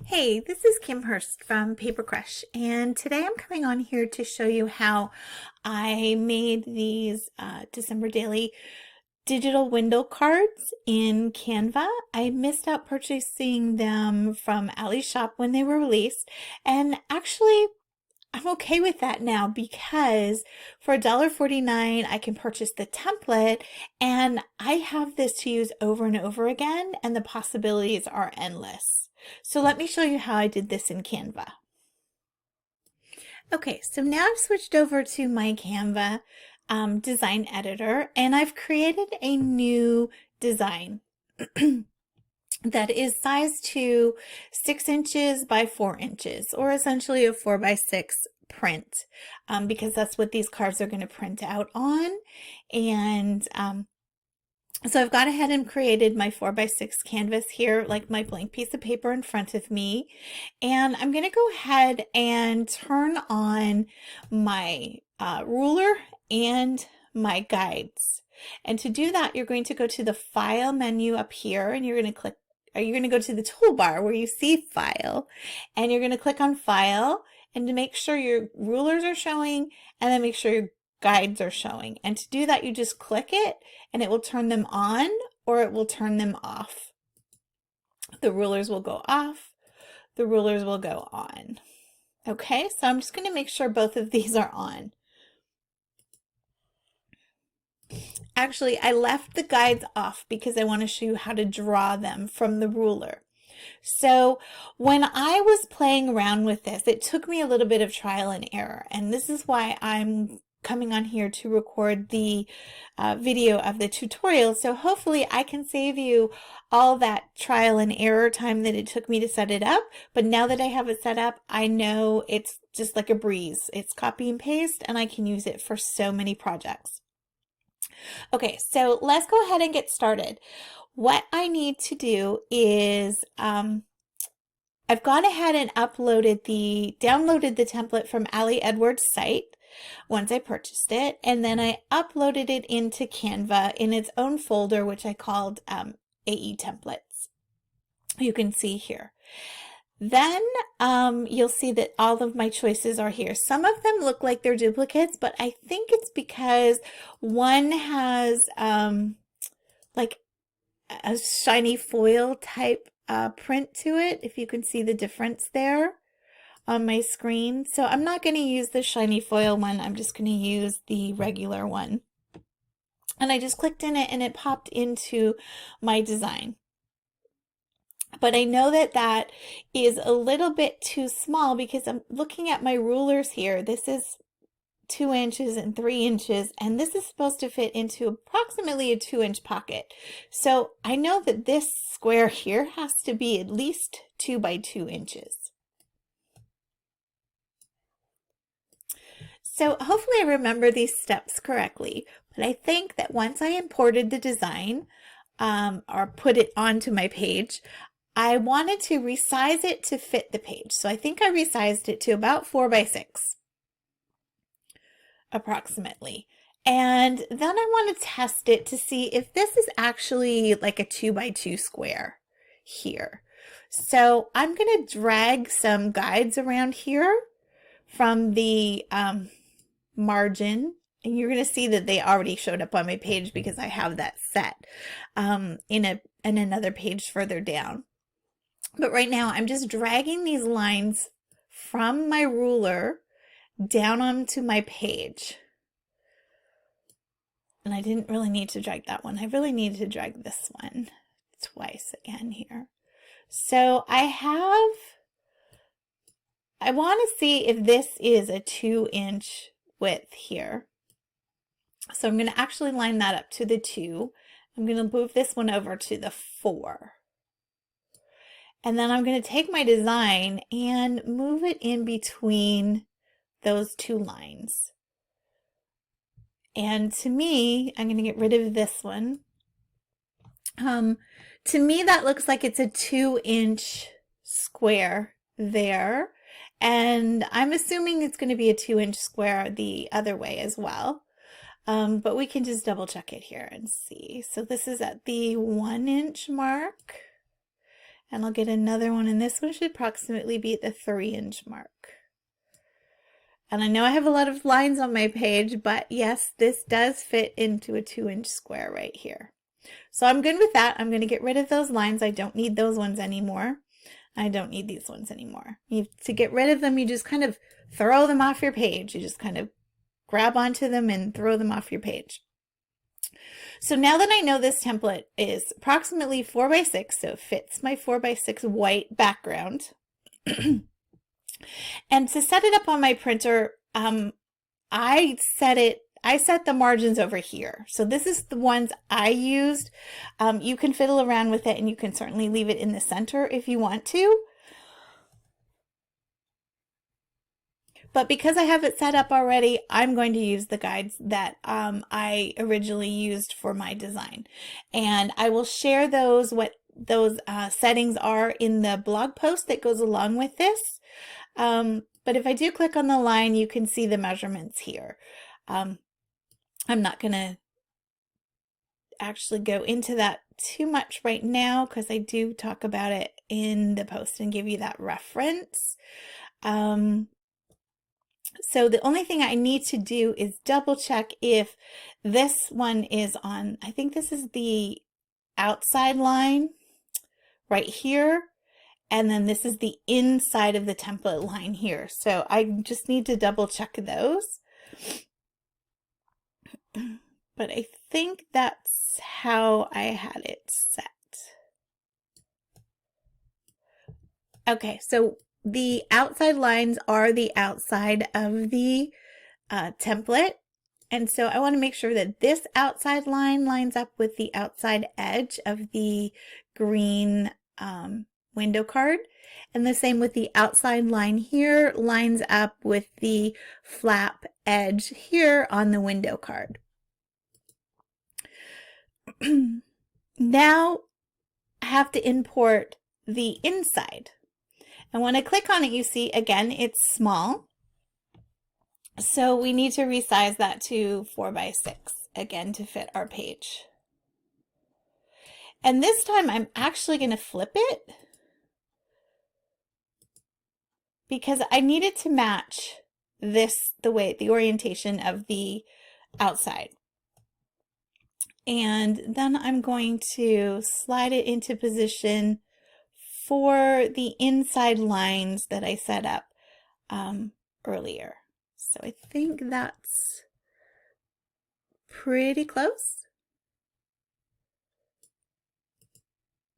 Hey, this is Kim Hurst from Paper Crush, and today I'm coming on here to show you how I made these December daily digital window cards in Canva. I missed out purchasing them from Ali's shop when they were released, and actually I'm okay with that now because for $1.49 I can purchase the template and I have this to use over and over again, and the possibilities are endless. So let me show you how I did this in Canva. Okay, so now I've switched over to my Canva design editor and I've created a new design that is sized to 6 inches by 4 inches, or essentially a 4 by 6 print, because that's what these cards are going to print out on. And so I've gone ahead and created my 4 by 6 canvas here, like my blank piece of paper in front of me. And I'm going to go ahead and turn on my ruler and my guides. And to do that, you're going to go to the File menu up here, and you're going to click, or you're going to go to the toolbar where you see File, and you're going to click on File, and to make sure your rulers are showing, and then make sure your guides are showing. And to do that, you just click it, and it will turn them on or it will turn them off. The rulers will go off, the rulers will go on. Okay, so I'm just going to make sure both of these are on. Actually, I left the guides off because I want to show you how to draw them from the ruler. So when I was playing around with this, it took me a little bit of trial and error, and this is why I'm coming on here to record the video of the tutorial. So hopefully I can save you all that trial and error time that it took me to set it up. But now that I have it set up, I know it's just like a breeze. It's copy and paste, and I can use it for so many projects. Okay, so let's go ahead and get started. What I need to do is I've gone ahead and downloaded the template from Ali Edwards' site once I purchased it, and then I uploaded it into Canva in its own folder, which I called AE templates. You can see here. Then you'll see that all of my choices are here. Some of them look like they're duplicates, but I think it's because one has like a shiny foil type print to it, if you can see the difference there on my screen. So I'm not going to use the shiny foil one, I'm just going to use the regular one. And I just clicked in it and it popped into my design. But I know that that is a little bit too small because I'm looking at my rulers here. This is 2 inches and 3 inches, and this is supposed to fit into approximately a 2-inch pocket. So I know that this square here has to be at least 2 by 2 inches. So hopefully I remember these steps correctly, but I think that once I imported the design or put it onto my page, I wanted to resize it to fit the page. So I think I resized it to about 4 by 6 approximately. And then I want to test it to see if this is actually like a 2 by 2 square here. So I'm going to drag some guides around here from the margin, and you're going to see that they already showed up on my page because I have that set in another page further down. But right now I'm just dragging these lines from my ruler down onto my page. And I didn't really need to drag that one. I really needed to drag this one twice again here. So I want to see if this is a 2-inch width here. So I'm going to actually line that up to the 2. I'm going to move this one over to the 4. And then I'm going to take my design and move it in between those 2 lines. And to me, I'm going to get rid of this one. To me, that looks like it's a 2-inch square there. And I'm assuming it's going to be a 2-inch square the other way as well. But we can just double check it here and see. So this is at the 1-inch mark. And I'll get another one, and this one should approximately be at the 3-inch mark. And I know I have a lot of lines on my page, but yes, this does fit into a 2-inch square right here. So I'm good with that. I'm going to get rid of those lines. I don't need those ones anymore. I don't need these ones anymore. To get rid of them, you just kind of throw them off your page. You just kind of grab onto them and throw them off your page. So now that I know this template is approximately 4 by 6, so it fits my 4 by 6 white background. And to set it up on my printer, I set the margins over here. So this is the ones I used. You can fiddle around with it, and you can certainly leave it in the center if you want to. But because I have it set up already, I'm going to use the guides that I originally used for my design. And I will share what those settings are in the blog post that goes along with this. But if I do click on the line, you can see the measurements here. I'm not going to actually go into that too much right now because I do talk about it in the post and give you that reference. So the only thing I need to do is double check if this one is on, I think this is the outside line right here. And then this is the inside of the template line here. So I just need to double check those. But I think that's how I had it set. Okay, so the outside lines are the outside of the template. And so I want to make sure that this outside line lines up with the outside edge of the green window card. And the same with the outside line here lines up with the flap edge here on the window card. Now I have to import the inside. And when I click on it, you see again, it's small. So we need to resize that to 4 by 6 again to fit our page. And this time I'm actually going to flip it because I need it to match the orientation of the outside. And then I'm going to slide it into position for the inside lines that I set up earlier. So I think that's pretty close.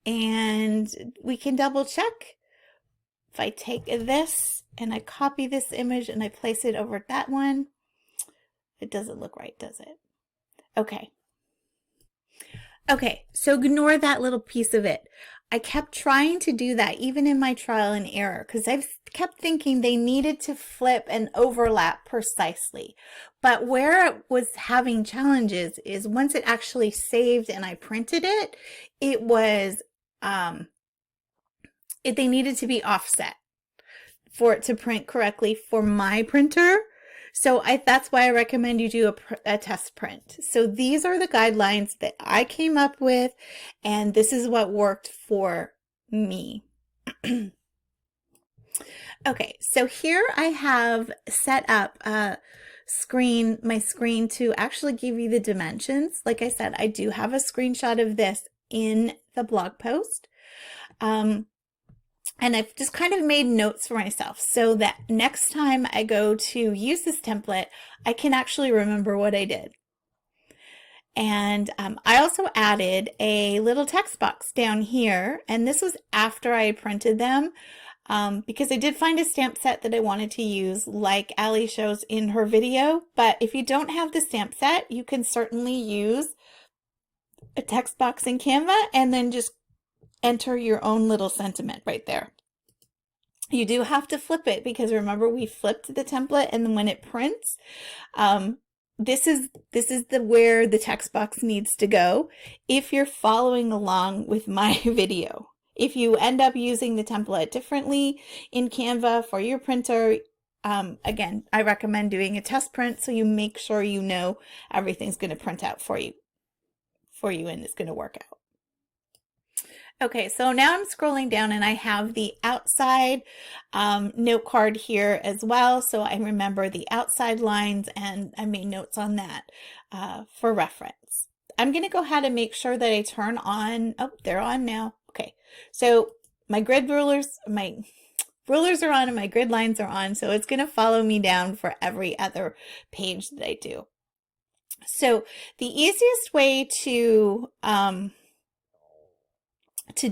And we can double check. If I take this and I copy this image and I place it over that one, it doesn't look right, does it? Okay. Okay, so ignore that little piece of it. I kept trying to do that even in my trial and error because I've kept thinking they needed to flip and overlap precisely. But where it was having challenges is once it actually saved and I printed it, it was, they needed to be offset for it to print correctly for my printer. So that's why I recommend you do a test print. So these are the guidelines that I came up with, and this is what worked for me. Okay, so here I have set up my screen to actually give you the dimensions. Like I said, I do have a screenshot of this in the blog post. And I've just kind of made notes for myself so that next time I go to use this template, I can actually remember what I did. And I also added a little text box down here, and this was after I printed them because I did find a stamp set that I wanted to use like Allie shows in her video. But if you don't have the stamp set, you can certainly use a text box in Canva and then just enter your own little sentiment right there. You do have to flip it because remember we flipped the template, and then when it prints, this is where the text box needs to go if you're following along with my video. If you end up using the template differently in Canva for your printer, again, I recommend doing a test print so you make sure you know everything's going to print out for you and it's going to work out. Okay, so now I'm scrolling down and I have the outside note card here as well. So I remember the outside lines and I made notes on that for reference. I'm going to go ahead and make sure that I turn on, oh, they're on now. Okay, so my rulers are on and my grid lines are on. So it's going to follow me down for every other page that I do. So the easiest way to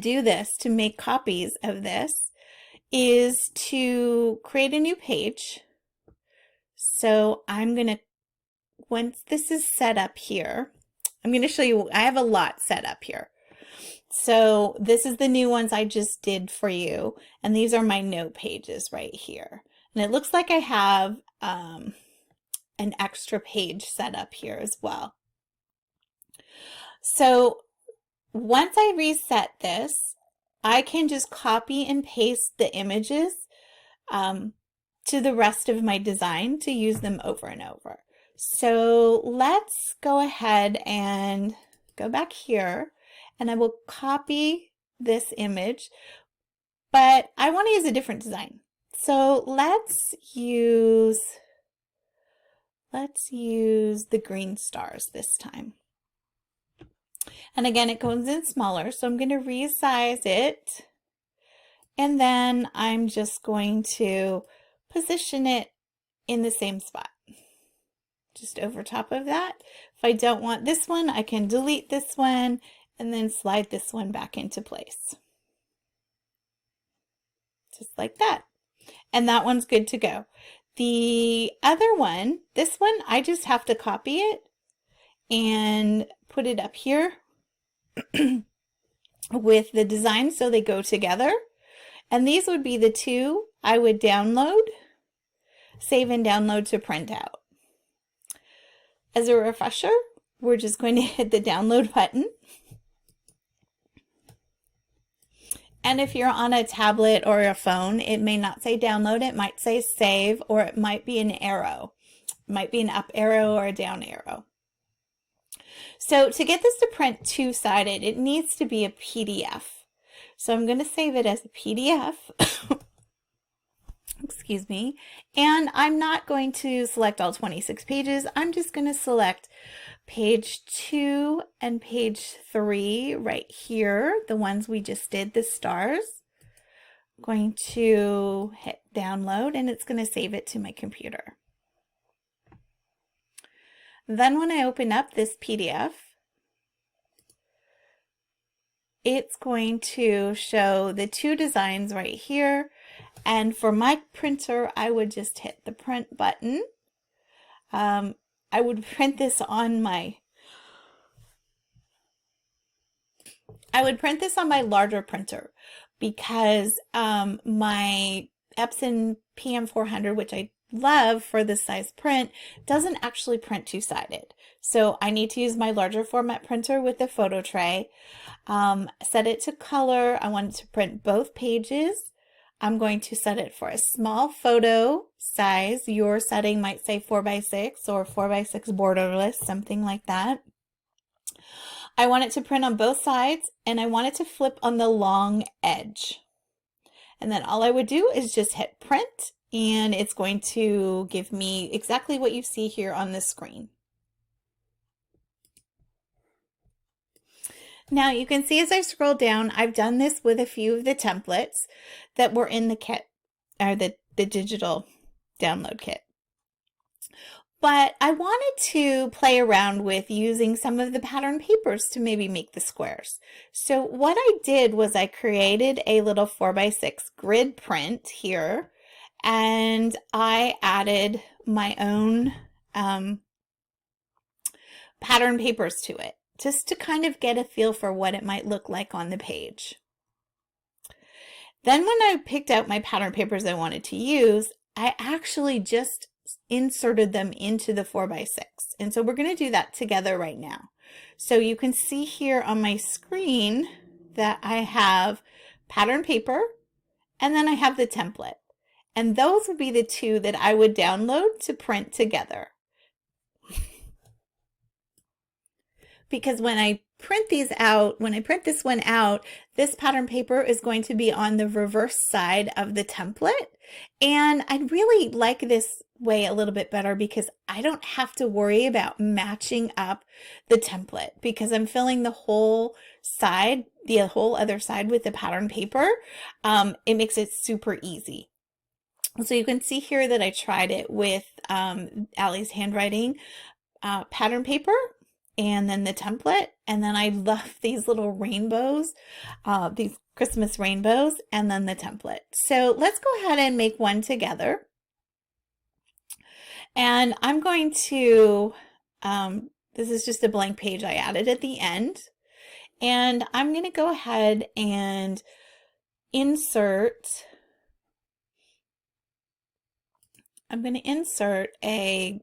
do this, to make copies of this, is to create a new page. So I'm going to, once this is set up here, I'm going to show you, I have a lot set up here. So this is the new ones I just did for you. And these are my note pages right here. And it looks like I have an extra page set up here as well. So once I reset this, I can just copy and paste the images to the rest of my design to use them over and over. So let's go ahead and go back here and I will copy this image, but I want to use a different design. So let's use the green stars this time. And again, it goes in smaller, so I'm going to resize it. And then I'm just going to position it in the same spot, just over top of that. If I don't want this one, I can delete this one and then slide this one back into place. Just like that. And that one's good to go. The other one, this one, I just have to copy it and put it up here with the design so they go together. And these would be the two I would download, save and download to print out. As a refresher, we're just going to hit the download button. And if you're on a tablet or a phone, it may not say download, it might say save, or it might be an arrow. It might be an up arrow or a down arrow. So to get this to print two-sided, it needs to be a PDF. So I'm going to save it as a PDF. Excuse me. And I'm not going to select all 26 pages. I'm just going to select page 2 and page 3 right here, the ones we just did, the stars. I'm going to hit download and it's going to save it to my computer. Then when I open up this PDF, it's going to show the two designs right here. And for my printer, I would just hit the print button. I would print this on my larger printer because my Epson PM400, which I love for this size print, doesn't actually print two-sided. So I need to use my larger format printer with the photo tray. Set it to color. I want it to print both pages. I'm going to set it for a small photo size. Your setting might say 4x6 or 4x6 borderless, something like that. I want it to print on both sides and I want it to flip on the long edge. And then all I would do is just hit print and it's going to give me exactly what you see here on the screen. Now you can see as I scroll down, I've done this with a few of the templates that were in the kit, or the digital download kit. But I wanted to play around with using some of the pattern papers to maybe make the squares. So what I did was I created a little 4x6 grid print here, and I added my own pattern papers to it, just to kind of get a feel for what it might look like on the page. Then when I picked out my pattern papers I wanted to use, I actually just inserted them into the 4x6. And so we're going to do that together right now. So you can see here on my screen that I have pattern paper and then I have the template. And those would be the two that I would download to print together. Because when I print these out, when I print this one out, this pattern paper is going to be on the reverse side of the template. And I really like this way a little bit better because I don't have to worry about matching up the template because I'm filling the whole side, the whole other side with the pattern paper. It makes it super easy. So you can see here that I tried it with Allie's handwriting pattern paper and then the template, and then I love these little rainbows, these Christmas rainbows, and then the template. So let's go ahead and make one together. And I'm going to, this is just a blank page I added at the end, and I'm going to go ahead and insert, I'm going to insert a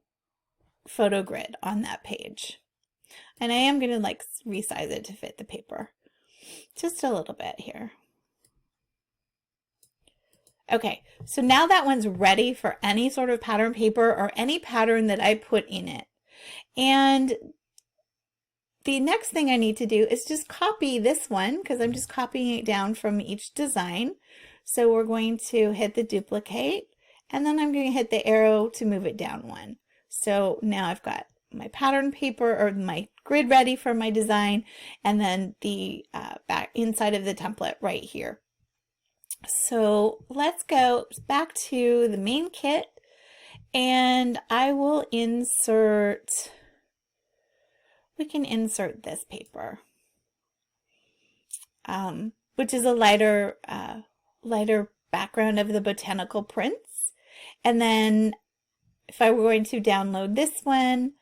photo grid on that page. And I am going to like resize it to fit the paper. Just a little bit here. Okay, so now that one's ready for any sort of pattern paper or any pattern that I put in it. And the next thing I need to do is just copy this one because I'm just copying it down from each design. So we're going to hit the duplicate and then I'm going to hit the arrow to move it down one. So now I've got my pattern paper or my grid ready for my design, and then the back inside of the template right here. So let's go back to the main kit, and I will insert, we can insert this paper, which is a lighter background of the botanical prints. And then if I were going to download this one,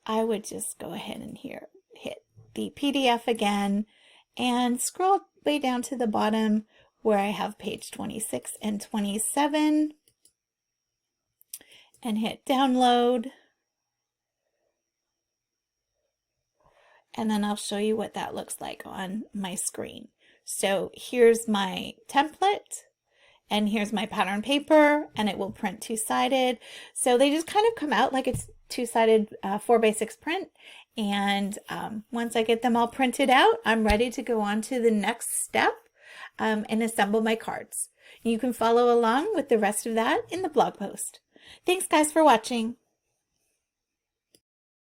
I would just go ahead and here hit the PDF again and scroll way down to the bottom where I have page 26 and 27 and hit download. And then I'll show you what that looks like on my screen. So here's my template. And here's my pattern paper, and it will print two-sided. So they just kind of come out like it's two-sided 4x6 print. And once I get them all printed out, I'm ready to go on to the next step and assemble my cards. You can follow along with the rest of that in the blog post. Thanks guys for watching.